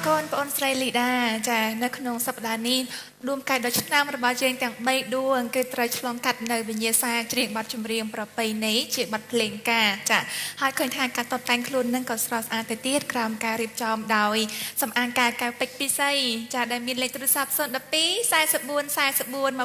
កូនប្អូនស្រីលីដាចានៅក្នុងសប្តាហ៍នេះរួមកាយដោយឆ្នាំរបស់យើងទាំង3ដួងគឺត្រូវឆ្លងកាត់នៅវិញ្ញាសាច្រៀងបទចម្រៀងប្រពៃណីជាបទភ្លេងការចាហើយឃើញថាការតុបតែងខ្លួននឹងក៏ស្រស់ស្អាតទៅទៀតក្រោមការរៀបចំដោយសម្អាងការកៅពេជ្រពិសីចាដែលមានលេខទូរស័ព្ទ012 44 44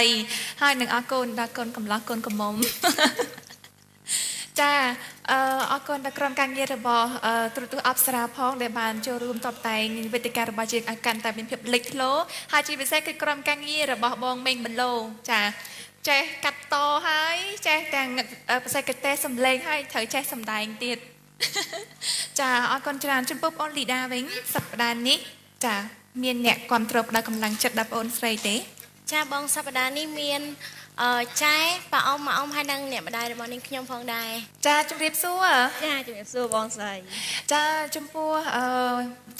28ហើយនឹងអរគុណដល់កូនកំឡោះកូនកំមុំចាអរគុណដល់ក្រុមការងាររបស់ទូរទស្សន៍អប្សរាផងដែលបានចូលរួមតុបតែងវេទិការបស់យើងឲ្យកាន់តែមានភាពលេចធ្លោហើយជាពិសេសគឺក្រុមការងាររបស់បងមេងបឡូចាចេះកាត់តហើយចេះទាំងបច្ចេកទេសសម្លេងហើយត្រូវចេះសម្ដែងទៀតចាអរគុណច្រើនចំពោះបងអូនលីដាវិញសប្តាហ៍នេះចាមានអ្នកគ្រប់គ្រងផ្ដល់កម្លាំងចិត្តដល់បងអូនស្រីទេចាបងសប្តាហ៍នេះមានចែប៉ាអ៊ំម៉ាអ៊ំហើយនឹងអ្នកម្ដាយរបស់នាងខ្ញុំផងដែរចាជំរាបសួរចាជំរាបសួរបងស្រីចាចំពោះ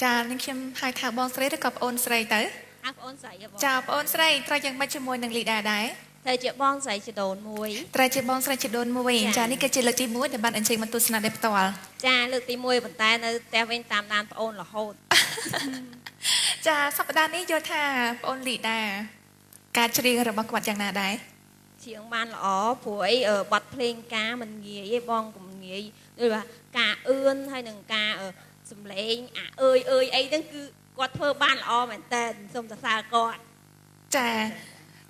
ចានាងខ្ញុំហៅថាបងស្រីឬក៏ប្អូនស្រីទៅហៅប្អូនស្រីបងចាប្អូនស្រីត្រូវយ៉ាងម៉េចជាមួយនឹងលីដាដែរត្រូវជាបងស្រីជីដូនមួយត្រូវជាបងស្រីជីដូនមួយចានេះគឺជាលើកទី1ដែលបានអញ្ជើញមកទស្សនាដោយផ្ទាល់ចាលើកទី1ប៉ុន្តែនៅផ្ទះវិញតាមដានប្អូនរហូតចាសប្តាហ៍នេះយល់ថាប្អូនលីដាការច្រៀងរបស់គាត់យ៉ាងណាដែរច្រៀងបានល្អព្រោះអីបទភ្លេងការមិនងាយទេបងកុំងាយដូចថាការអឿនហើយនឹងការសំឡេងអើយអីហ្នឹងគឺគាត់ធ្វើបានល្អមែនតើសូមសរសើរគាត់ចា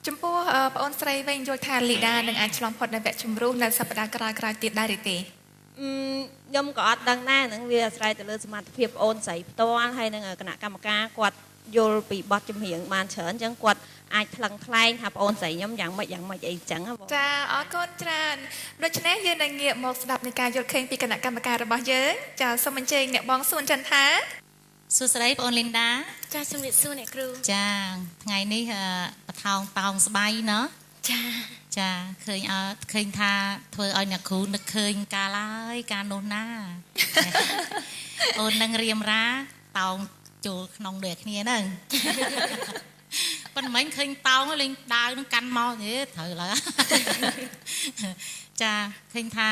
ចំពោះប្អូនស្រីវិញយល់ថាលីដានឹងអាចឆ្លងផុតនៅវគ្គជម្រុះនៅសប្តាហ៍ក្រោយៗទៀតដែរទេខ្ញុំក៏អត់ដឹងដែរហ្នឹងវាអាស្រ័យទៅលើសមត្ថភាពប្អូនស្រីផ្ទាល់ហើយនឹងគណៈកម្មការគាត់យល់ពីបទចម្រៀងបានច្រើនអញ្ចឹងគាត់អាចថ្លឹងថ្លែងថាប្អូនស្រីខ្ញុំយ៉ាងម៉េចអីចឹងបងចាអរគុណច្រើនដូច្នេះយើងនឹងងាកមកស្ដាប់នៃការយល់ឃើញពីគណៈកម្មការរបស់យើងចាសូមអញ្ជើញអ្នកបងសួនចន្ទថាសួស្តីបងអូនលីនដាចាជំរាបសួរអ្នកគ្រូចាថ្ងៃនេះបថោងតោងស្បៃណោះចាឃើញថាធ្វើឲ្យអ្នកគ្រូនឹកឃើញកាលហើយការនោះណាអូននឹងរៀមរាតោងចូលក្នុងដូចគ្នាហ្នឹងប៉ុន្តែមិនឃើញតោងលេងដាវនឹងកាន់មកទេត្រូវឡើយចាឃើញថា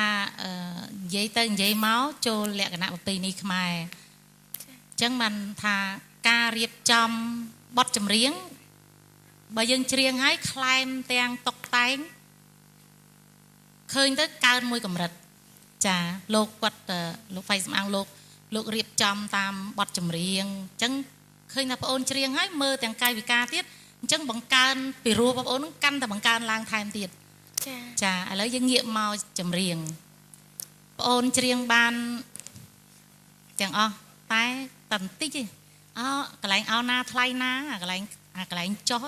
និយាយទៅនិយាយមកចូលលក្ខណៈប្រពៃណីខ្មែរអញ្ចឹងបានថាការរៀបចំបទចម្រៀងបើយើងច្រៀងហើយខ្លែមទាំងតុកតែងឃើញទៅកើនមួយកម្រិតចាលោកគាត់លោកហ្វៃសំអាងលោករៀបចំតាមបទចម្រៀងអញ្ចឹងឃើញថាបងអូនច្រៀងហើយមើលទាំងកាយវិការទៀតអញ្ចឹងបង្កើនពីរោះបងប្អូននឹងកាន់តែបង្កើនឡើងថែមទៀតចាឥឡូវយើងងាកមកចម្រៀងបងអូនច្រៀងបានទាំងអស់តែបន្តិចទេកន្លែងអោណាថ្លៃណាកន្លែងចុះ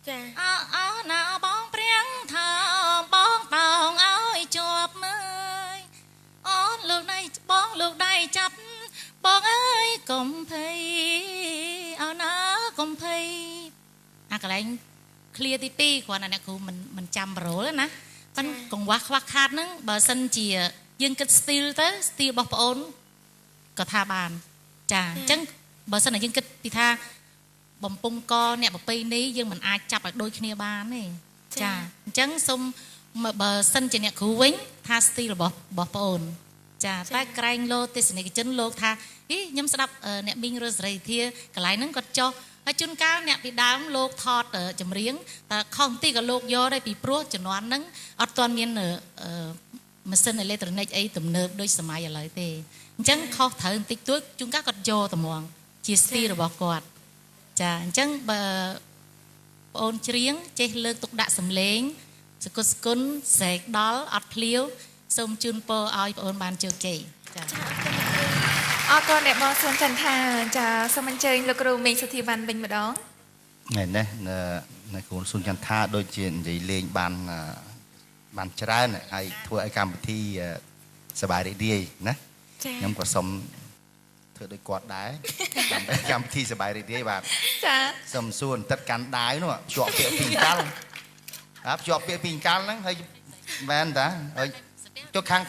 ចាអោណាបងព្រៀងថាបងតោងឲ្យជាប់មើលអូនលោកដៃបងលោកដៃចាប់បងអើយកុំភ័យអោណាកុំភ័យកន្លែងឃ្លាទី2គ្រាន់តែអ្នកគ្រូមិនចាំប្រូលណាប៉ុន្តែកង្វះខ្វះខាតហ្នឹងបើសិនជាយើងគិត style ទៅ style របស់ប្អូនក៏ថាបានចាអញ្ចឹងបើសិនតែយើងគិតពីថាបំពង់កអ្នកប្រពៃណីយើងមិនអាចចាប់ឲ្យដូចគ្នាបានទេចាអញ្ចឹងសូមបើសិនជាអ្នកគ្រូវិញថា style របស់ប្អូនចាតែក្រែងលោទេសនិកជនលោកថាខ្ញុំស្ដាប់អ្នកមីងរស់សេរីធាកន្លែងហ្នឹងគាត់ចុះហើយជួនកាលអ្នកពីដើមលោកថតចម្រៀងតែខុសទីក៏លោកយកដែរពីព្រោះជំនាន់ហ្នឹងអត់ទាន់មានម៉ាស៊ីនអេឡិចត្រូនិកអីទំនើបដូចសម័យឥឡូវទេអញ្ចឹងខុសត្រូវបន្តិចតួចជួនកាលគាត់យកត្មងជា style របស់គាត់ចាអញ្ចឹងបើបងអូនច្រៀងចេះលើកទុកដាក់សំឡេងសគុណស្រែកដល់អត់ភ្លាវសូមជូនពរឲ្យបងអូនបានជោគជ័យចាអរគុណអ្នកបងសួនចន្ទថាចាសូមអញ្ជើញលោកគ្រូមេងសុធីវ៉ាន់វិញម្ដងថ្ងៃនេះនៅគ្រូសួនចន្ទថាដូចជានិយាយលេងបានច្រើនហើយធ្វើឲ្យកម្មវិធីសប្បាយរីករាយណាខ្ញុំក៏សូមធ្វើដូចគាត់ដែរដើម្បីកម្មវិធីសប្បាយរីករាយបាទចាសូមសួរបន្តិចកាន់ដាវនោះជាប់ពាក្យពីអង្កលជាប់ពាក្យពីអង្កលហ្នឹងហើយមែនតាហើយចុះខាង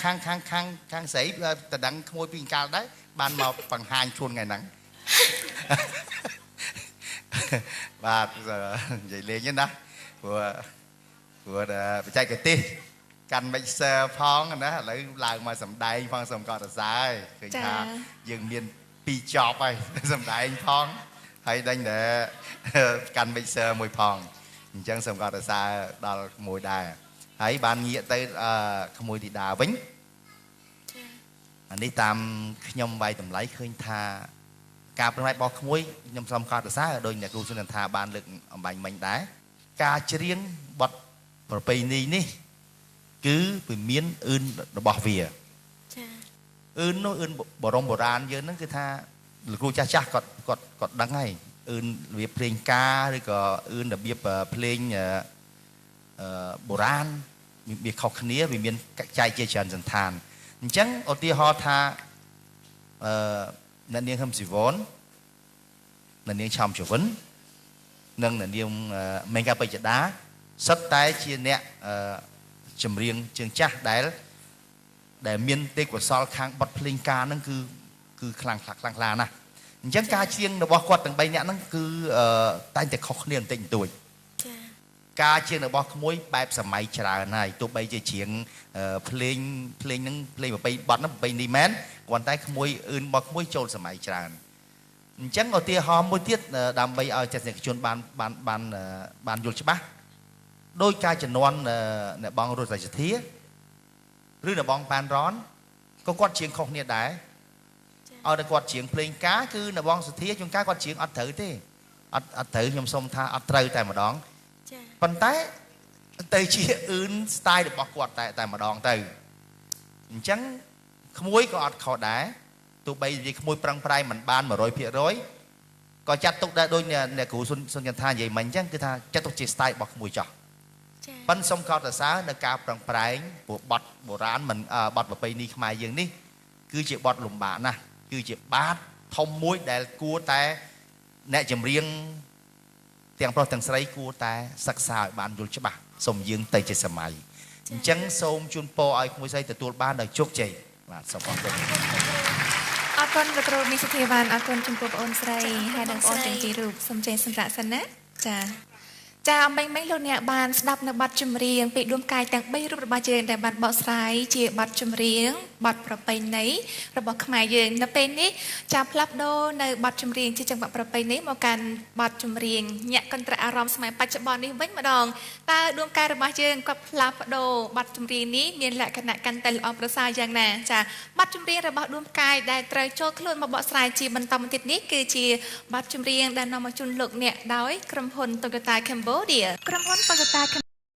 ស្រីតដឹងក្មួយពីអង្កលដែរបានមកបង្ហាញខ្លួនថ្ងៃហ្នឹងបាទនិយាយលេងណាព្រោះបច្ចេកទេសកាន់ mixer ផងណាឥឡូវឡើងមកសម្ដែងផងសូមកត់សរសើរឃើញថាយើងមាន ពីចប់ហើយសំដែងផងហើយដេញតែកាន់វិចសើមួយផងអញ្ចឹងសូមកត់សរសើរដល់ក្មួយដែរហើយបានងាកទៅក្មួយធីតាវិញអានេះតាមខ្ញុំវាយតម្លៃឃើញថាការប្រឹងប្រែងរបស់ក្មួយខ្ញុំសូមកត់សរសើរដោយអ្នកគ្រូសុនថាបានលើកអំបញ្ញមិញដែរការច្រៀងបទប្រពៃណីនេះគឺវាមានអឿនរបស់វាចាអឿននោះអឿនបរមបុរាណយើងហ្នឹងគឺថាលោកគ្រូចាស់គាត់ដឹងហើយអឿនរបៀបភ្លេងការឬក៏អឿនរបៀបភ្លេងបុរាណវាខុសគ្នាវាមានចែកជាច្រើនសន្តានអញ្ចឹងឧទាហរណ៍ថាអ្នកនាងហឹមស៊ីវនអ្នកនាងឆោមជវិននិងអ្នកនាងមេងកាបិជ្ជតាសុទ្ធតែជាអ្នកចម្រៀងជើងចាស់ដែលមានទេពកោសល្យខាងបទភ្លេងការហ្នឹងគឺខ្លាំងក្លាណាស់អញ្ចឹងការច្រៀងរបស់គាត់ទាំង3នាក់ហ្នឹងគឺតែងតែខុសគ្នាបន្តិចបន្តួចចា៎ការច្រៀងរបស់ក្មួយបែបសម័យច្រើនហើយទោះបីជាច្រៀងភ្លេងហ្នឹងភ្លេងប្រពៃបទហ្នឹងប្រពៃនេះមែនគ្រាន់តែក្មួយអឿនរបស់ក្មួយចូលសម័យច្រើនអញ្ចឹងឧទាហរណ៍មួយទៀតដើម្បីឲ្យទស្សនិកជនបានយល់ច្បាស់ដោយការជំនាន់អ្នកបងរស់រាជធាឬអ្នកបងប៉ានរ៉នក៏គាត់ច្រៀងខុសគ្នាដែរឲ្យតែគាត់ច្រៀងភ្លេងការគឺអ្នកបងសុធាជួនកាលគាត់ច្រៀងអត់ត្រូវទេអត់ត្រូវខ្ញុំសុំថាអត់ត្រូវតែម្ដងចា៎ប៉ុន្តែទៅជាអឿន style របស់គាត់តែម្ដងទៅអញ្ចឹងក្មួយក៏អត់ខុសដែរទោះបីជាក្មួយប្រឹងប្រែងមិនបាន 100% ក៏ចាត់ទុកដែរដូចអ្នកគ្រូសុនចន្ទថានិយាយមិញអញ្ចឹងគឺថាចាត់ទុកជា style របស់ក្មួយចោះប៉ុន្តែសូមកោតសរសើរនៅការប្រឹងប្រែងព្រោះបទបុរាណមិនបទប្រពៃណីខ្មែរយើងនេះគឺជាបទលំបាកណាស់គឺជាបាតធំមួយដែលគួរតែអ្នកចម្រៀងទាំងប្រុសទាំងស្រីគួរតែសិក្សាឲ្យបានយល់ច្បាស់សូមយើងទៅជាសម័យអញ្ចឹងសូមជូនពរឲ្យក្មួយស្រីទទួលបានដោយជោគជ័យបាទសូមអរគុណអរគុណលោកគ្រូមីសុធាបានអរគុណចំពោះបងអូនស្រីហើយនិងបងអូនទាំងពីររូបសូមចេញសម្រាប់សិនណាចាចាមិញលោកអ្នកបានស្ដាប់នៅបទចម្រៀងពីដួងកាយទាំង3រូបរបស់យើងដែលបានបកស្រាយជាបទចម្រៀងបទប្រពៃណីរបស់ខ្មែរយើងនៅពេលនេះចាផ្លាស់ប្ដូរនៅបទចម្រៀងជាចង្វាក់ប្រពៃណីមកកាន់បទចម្រៀងញាក់កន្ត្រាក់អារម្មណ៍សម័យបច្ចុប្បន្ននេះវិញម្ដងតើដួងកាយរបស់យើងក៏ផ្លាស់ប្ដូរបទចម្រៀងនេះមានលក្ខណៈកាន់តែល្អប្រសើរយ៉ាងណាចាបទចម្រៀងរបស់ដួងកាយដែលត្រូវចូលខ្លួនមកបកស្រាយជាបន្តមកទៀតនេះគឺជាបទចម្រៀងដែលនាំមកជូនលោកអ្នកដោយក្រុមហ៊ុន Toyota Cambodia ក្រុមហ៊ុន Toyota